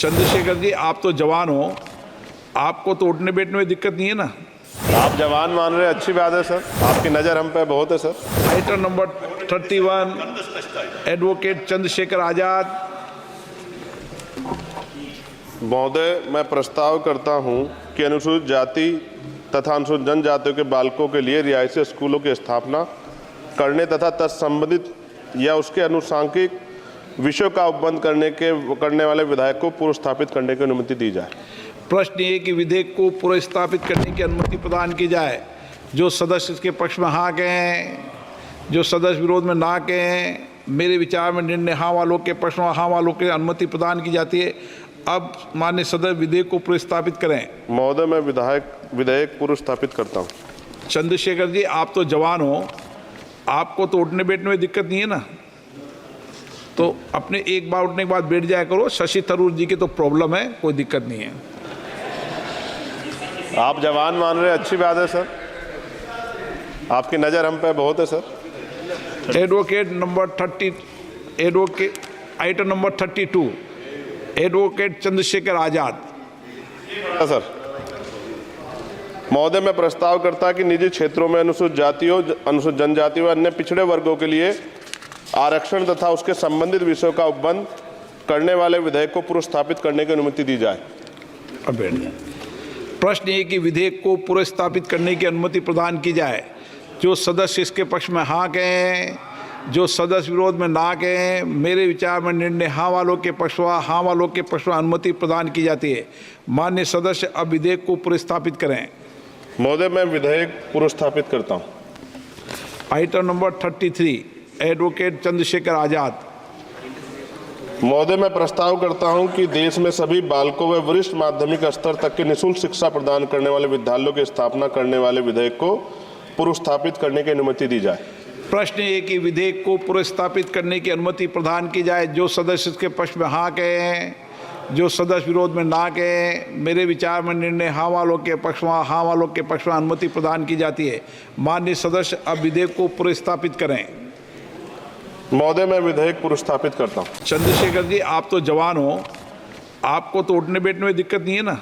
चंद्रशेखर जी, आप तो जवान हो, आपको तो उठने बैठने में दिक्कत नहीं है ना? आप जवान मान रहे हैं, अच्छी बात है सर। आपकी नज़र हम पे बहुत है sir. Item number 31, advocate Chandrashekhar Azad. महोदय, मैं प्रस्ताव करता हूं कि अनुसूचित जाति तथा अनुसूचित जनजातियों के बालकों के लिए रिहायशी स्कूलों की स्थापना करने तथा तत्संबंधित या उसके अनुसांगिक विषयों का उपबंध करने वाले विधायक को पूर्व स्थापित करने की अनुमति दी जाए। प्रश्न ये कि विधेयक को पूर्व स्थापित करने की अनुमति प्रदान की जाए। जो सदस्य इसके पक्ष में हाँ कहें, जो सदस्य विरोध में ना कहें। मेरे विचार में निर्णय हाँ वालों के पक्ष में हाँ वालों के अनुमति प्रदान की जाती है। अब माननीय सदस्य विधेयक को पूर्व स्थापित करें। महोदय, मैं विधेयक पूर्व स्थापित करता हूँ। चंद्रशेखर जी, आप तो जवान हो, आपको तो उठने बैठने में दिक्कत नहीं है ना? तो अपने एक बार उठने के बाद बैठ जाया करो। शशि थरूर जी की तो प्रॉब्लम है, कोई दिक्कत नहीं है। आप जवान मान रहे हैं, अच्छी बात है सर। आपकी नज़र हम पे बहुत है sir. Item number 32, advocate Chandrashekhar Azad. Sir, महोदय, मैं प्रस्ताव करता कि निजी क्षेत्रों में अनुसूचित जातियों, अनुसूचित जनजातियों व अन्य पिछड़े वर्गों के लिए आरक्षण तथा उसके संबंधित विषयों का उपबंध करने वाले विधेयक को पूर्व स्थापित करने की अनुमति दी जाए। अब बैठ जाए। प्रश्न ये कि विधेयक को पूर्व स्थापित करने की अनुमति प्रदान की जाए। जो सदस्य इसके पक्ष में हाँ कहें, जो सदस्य विरोध में ना कहें। मेरे विचार में निर्णय हाँ वालों के पक्ष में हाँ वालों के पक्ष में अनुमति प्रदान की जाती है। माननीय सदस्य अब विधेयक को पूर्व स्थापित करें। महोदय, मैं विधेयक पूर्व स्थापित करता हूँ। Item number 33, advocate Chandrashekhar Azad. महोदय, मैं प्रस्ताव करता हूं कि देश में सभी बालकों व वरिष्ठ माध्यमिक स्तर तक की निःशुल्क शिक्षा प्रदान करने वाले विद्यालयों की स्थापना करने वाले विधेयक को पूर्व स्थापित करने की अनुमति दी जाए। प्रश्न ये कि विधेयक को पूर्व स्थापित करने की अनुमति प्रदान की जाए। जो सदस्य इसके पक्ष में हाँ कहें, जो सदस्य विरोध में ना कहें। मेरे विचार में निर्णय हाँ वालों के पक्ष में हाँ वालों के पक्ष में अनुमति प्रदान की जाती है। माननीय सदस्य अब विधेयक को पूर्व स्थापित करें। महोदय, मैं विधेयक पूर्व स्थापित करता हूँ। चंद्रशेखर जी, आप तो जवान हो, आपको तो उठने बैठने में दिक्कत नहीं है ना?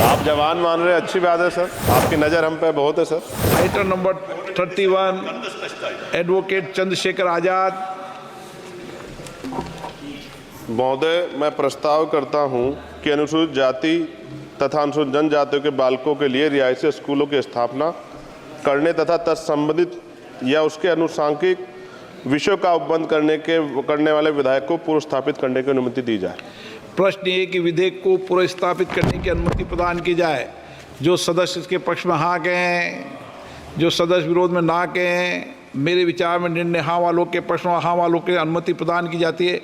आप जवान मान रहे हैं, अच्छी बात है सर। आपकी नज़र हम पे बहुत है sir. Item number 31, advocate Chandrashekhar Azad. महोदय, मैं प्रस्ताव करता हूं कि अनुसूचित जाति तथा अनुसूचित जनजातियों के बालकों के लिए रिहायशी स्कूलों की स्थापना करने तथा तत्संबंधित या उसके अनुसांगिक विषयों का उपबंध करने वाले विधायक को पूर्व स्थापित करने की अनुमति दी जाए। प्रश्न ये कि विधेयक को पूर्व स्थापित करने की अनुमति प्रदान की जाए। जो सदस्य इसके पक्ष में हाँ कहें, जो सदस्य विरोध में ना कहें। मेरे विचार में निर्णय हाँ वालों के पक्ष में हाँ वालों की अनुमति प्रदान की जाती है।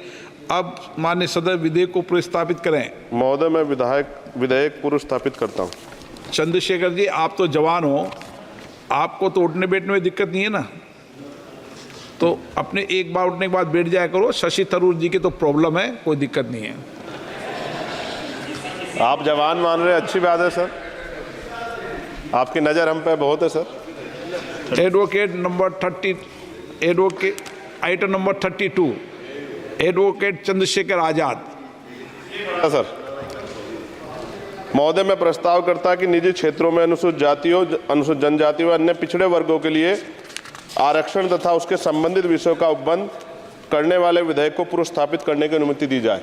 अब माननीय सदस्य विधेयक को पूर्व स्थापित करें। महोदय, मैं विधेयक पूर्व स्थापित करता हूँ। चंद्रशेखर जी, आप तो जवान हो, आपको तो उठने बैठने में दिक्कत नहीं है ना? तो अपने एक बार उठने के बाद बैठ जाया करो। शशि थरूर जी की तो प्रॉब्लम है, कोई दिक्कत नहीं है। आप जवान मान रहे हैं, अच्छी बात है सर। आपकी नज़र हम पे बहुत है sir. Item number 32, advocate Chandrashekhar Azad. Sir, महोदय, मैं प्रस्ताव करता कि निजी क्षेत्रों में अनुसूचित जातियों, अनुसूचित जनजातियों व अन्य पिछड़े वर्गों के लिए आरक्षण तथा उसके संबंधित विषयों का उपबंध करने वाले विधेयक को पूर्व स्थापित करने की अनुमति दी जाए।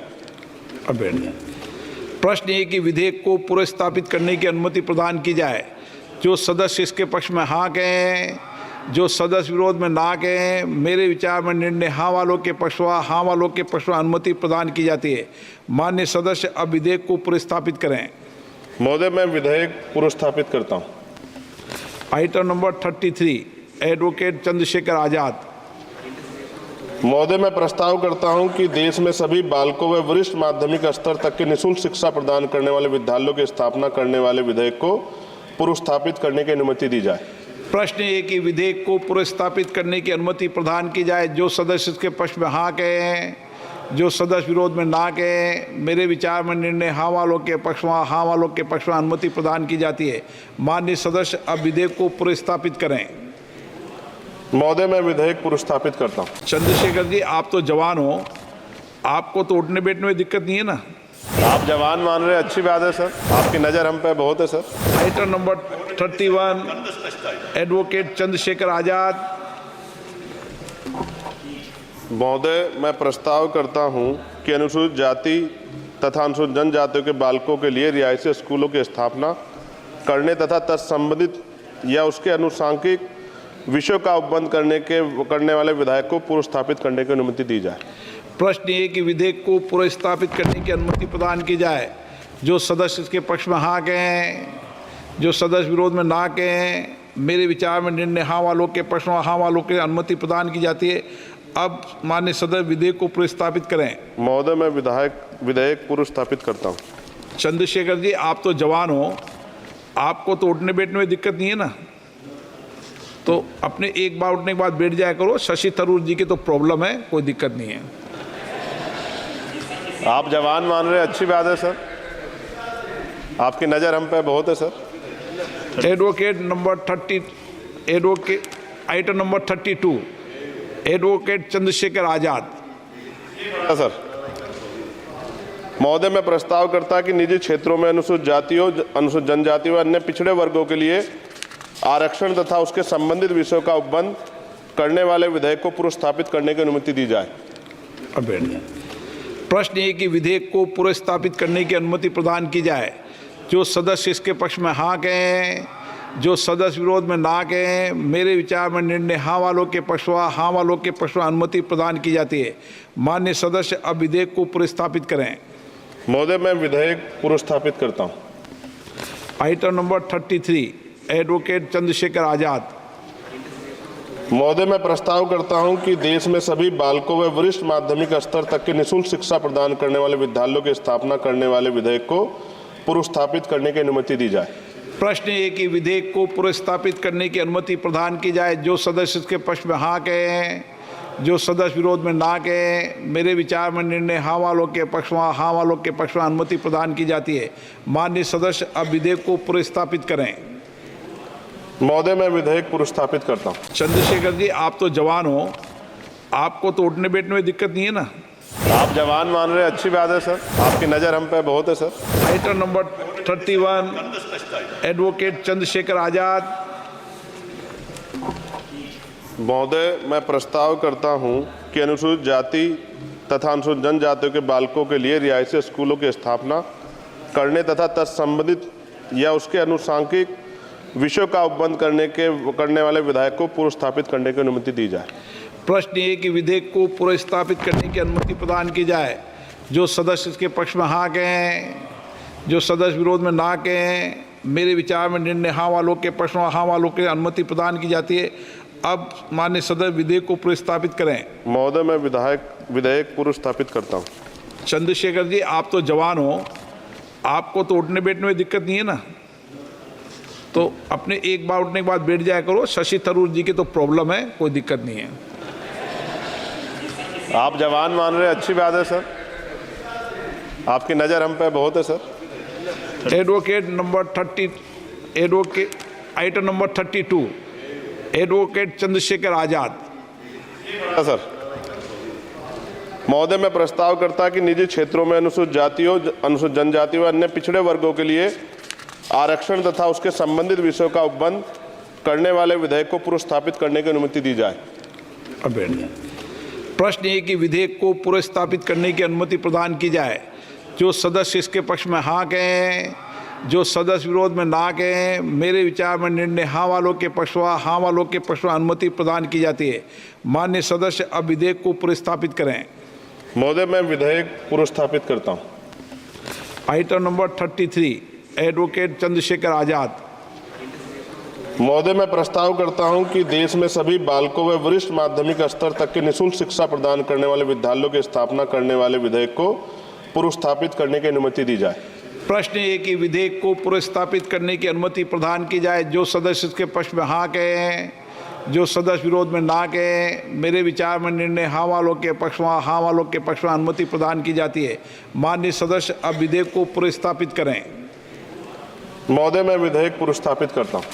अब बैठ जाए। प्रश्न ये कि विधेयक को पूर्व स्थापित करने की अनुमति प्रदान की जाए। जो सदस्य इसके पक्ष में हाँ कहें, जो सदस्य विरोध में ना कहें। मेरे विचार में निर्णय हाँ वालों के पक्ष में हाँ वालों के पक्ष में अनुमति प्रदान की जाती है। माननीय सदस्य अब विधेयक को पूर्व स्थापित करें। महोदय, मैं विधेयक पूर्व स्थापित करता हूँ। Item number 33, advocate Chandrashekhar Azad. महोदय, मैं प्रस्ताव करता हूं कि देश में सभी बालकों व वरिष्ठ माध्यमिक स्तर तक की निःशुल्क शिक्षा प्रदान करने वाले विद्यालयों की स्थापना करने वाले विधेयक को पूर्व स्थापित करने की अनुमति दी जाए। प्रश्न ये कि विधेयक को पूर्व स्थापित करने की अनुमति प्रदान की जाए। जो सदस्य इसके पक्ष में हाँ कहें, जो सदस्य विरोध में ना कहें। मेरे विचार में निर्णय हाँ वालों के पक्ष में हाँ वालों के पक्ष में अनुमति प्रदान की जाती है। माननीय सदस्य अब विधेयक को पूर्व स्थापित करें। महोदय, मैं विधेयक पूर्व स्थापित करता हूँ। चंद्रशेखर जी, आप तो जवान हो, आपको तो उठने बैठने में दिक्कत नहीं है ना? आप जवान मान रहे हैं, अच्छी बात है सर। आपकी नज़र हम पे बहुत है sir. Item number 31 advocate Chandrashekhar Azad. महोदय, मैं प्रस्ताव करता हूं कि अनुसूचित जाति तथा अनुसूचित जनजातियों के बालकों के लिए रियायती स्कूलों की स्थापना करने तथा तत्संबंधित या उसके अनुसांगिक विषयों का उपबंध करने वाले विधायक को पूर्व स्थापित करने की अनुमति दी जाए। प्रश्न ये कि विधेयक को पूर्व स्थापित करने की अनुमति प्रदान की जाए। जो सदस्य इसके पक्ष में हाँ कहें, जो सदस्य विरोध में ना कहें, मेरे विचार में निर्णय हाँ वालों के पक्ष में हाँ वालों के अनुमति प्रदान की जाती है। अब माननीय सदस्य विधेयक को पूर्व स्थापित करें। महोदय, मैं विधेयक पूर्व स्थापित करता हूँ। चंद्रशेखर जी, आप तो जवान हो, आपको तो उठने बैठने में दिक्कत नहीं है ना, तो अपने एक बार उठने के बाद बैठ जाया करो। शशि थरूर जी की तो प्रॉब्लम है, कोई दिक्कत नहीं है। आप जवान मान रहे हैं, अच्छी बात है सर। आपकी नज़र हम पे बहुत है sir. Item number 32 advocate Chandrashekhar Azad. Sir, महोदय, मैं प्रस्ताव करता कि निजी क्षेत्रों में अनुसूचित जातियों, अनुसूचित जनजातियों व अन्य पिछड़े वर्गों के लिए आरक्षण तथा उसके संबंधित विषयों का उपबंध करने वाले विधेयक को पूर्व स्थापित करने की अनुमति दी जाए। अब बैठ जाए। प्रश्न ये कि विधेयक को पूर्व स्थापित करने की अनुमति प्रदान की जाए। जो सदस्य इसके पक्ष में हाँ कहें, जो सदस्य विरोध में ना कहें, मेरे विचार में निर्णय हाँ वालों के पक्ष में हाँ वालों के पक्ष में अनुमति प्रदान की जाती है। माननीय सदस्य अब विधेयक को पूर्व स्थापित करें। महोदय, मैं विधेयक पूर्व स्थापित करता हूँ। Item number 33 advocate Chandrashekhar Azad. महोदय, मैं प्रस्ताव करता हूं कि देश में सभी बालकों व वरिष्ठ माध्यमिक स्तर तक की निःशुल्क शिक्षा प्रदान करने वाले विद्यालयों की स्थापना करने वाले विधेयक को पूर्व स्थापित करने की अनुमति दी जाए। प्रश्न ये कि विधेयक को पूर्व स्थापित करने की अनुमति प्रदान की जाए। जो सदस्य इसके पक्ष में हाँ कहें, जो सदस्य विरोध में ना कहें, मेरे विचार में निर्णय हाँ वालों के पक्ष में हाँ वालों के पक्ष में अनुमति प्रदान की जाती है। माननीय सदस्य अब विधेयक को पूर्व स्थापित करें। महोदय, मैं विधेयक पूर्व स्थापित करता हूँ। चंद्रशेखर जी, आप तो जवान हो, आपको तो उठने बैठने में दिक्कत नहीं है ना, आप जवान मान रहे हैं, अच्छी बात है सर। आपकी नज़र हम पे बहुत है sir. Item number 31 advocate Chandrashekhar Azad. महोदय, मैं प्रस्ताव करता हूं कि अनुसूचित जाति तथा अनुसूचित जनजातियों के बालकों के लिए रियायती स्कूलों की स्थापना करने तथा तत्संबंधित या उसके अनुसांगिक विषयों का उपबंध करने वाले विधायक को पूर्व स्थापित करने की अनुमति दी जाए। प्रश्न ये कि विधेयक को पूर्व स्थापित करने की अनुमति प्रदान की जाए। जो सदस्य इसके पक्ष में हाँ कहें, जो सदस्य विरोध में ना कहें, मेरे विचार में निर्णय हाँ वालों के पक्ष में हाँ वालों के अनुमति प्रदान की जाती है। अब माननीय सदस्य विधेयक को पूर्व स्थापित करें। महोदय, मैं विधेयक पूर्व स्थापित करता हूँ। चंद्रशेखर जी, आप तो जवान हो, आपको तो उठने बैठने में दिक्कत नहीं है ना, तो अपने एक बार उठने के बाद बैठ जाया करो। शशि थरूर जी की तो प्रॉब्लम है, कोई दिक्कत नहीं है। आप जवान मान रहे हैं, अच्छी बात है सर। आपकी नज़र हम पे बहुत है sir. Item number 32 advocate Chandrashekhar Azad. Sir, महोदय, मैं प्रस्ताव करता कि निजी क्षेत्रों में अनुसूचित जातियों, अनुसूचित जनजातियों व अन्य पिछड़े वर्गों के लिए आरक्षण तथा उसके संबंधित विषयों का उपबंध करने वाले विधेयक को पूर्व स्थापित करने की अनुमति दी जाए। अब बैठ जाए। प्रश्न ये कि विधेयक को पूर्व स्थापित करने की अनुमति प्रदान की जाए। जो सदस्य इसके पक्ष में हाँ कहें, जो सदस्य विरोध में ना कहें, मेरे विचार में निर्णय हाँ वालों के पक्ष में हाँ वालों के पक्ष में अनुमति प्रदान की जाती है। माननीय सदस्य अब विधेयक को पूर्व स्थापित करें। महोदय, मैं विधेयक पूर्व स्थापित करता हूँ। Item number 33 advocate Chandrashekhar Azad. महोदय, मैं प्रस्ताव करता हूं कि देश में सभी बालकों व वरिष्ठ माध्यमिक स्तर तक की निःशुल्क शिक्षा प्रदान करने वाले विद्यालयों की स्थापना करने वाले विधेयक को पूर्व स्थापित करने की अनुमति दी जाए। प्रश्न ये कि विधेयक को पूर्व स्थापित करने की अनुमति प्रदान की जाए। जो सदस्य इसके पक्ष में हाँ कहें, जो सदस्य विरोध में ना कहें, मेरे विचार में निर्णय हाँ वालों के पक्ष में हाँ वालों के पक्ष में अनुमति प्रदान की जाती है। माननीय सदस्य अब विधेयक को पूर्व स्थापित करें। महोदय, मैं विधेयक पूर्व स्थापित करता हूँ।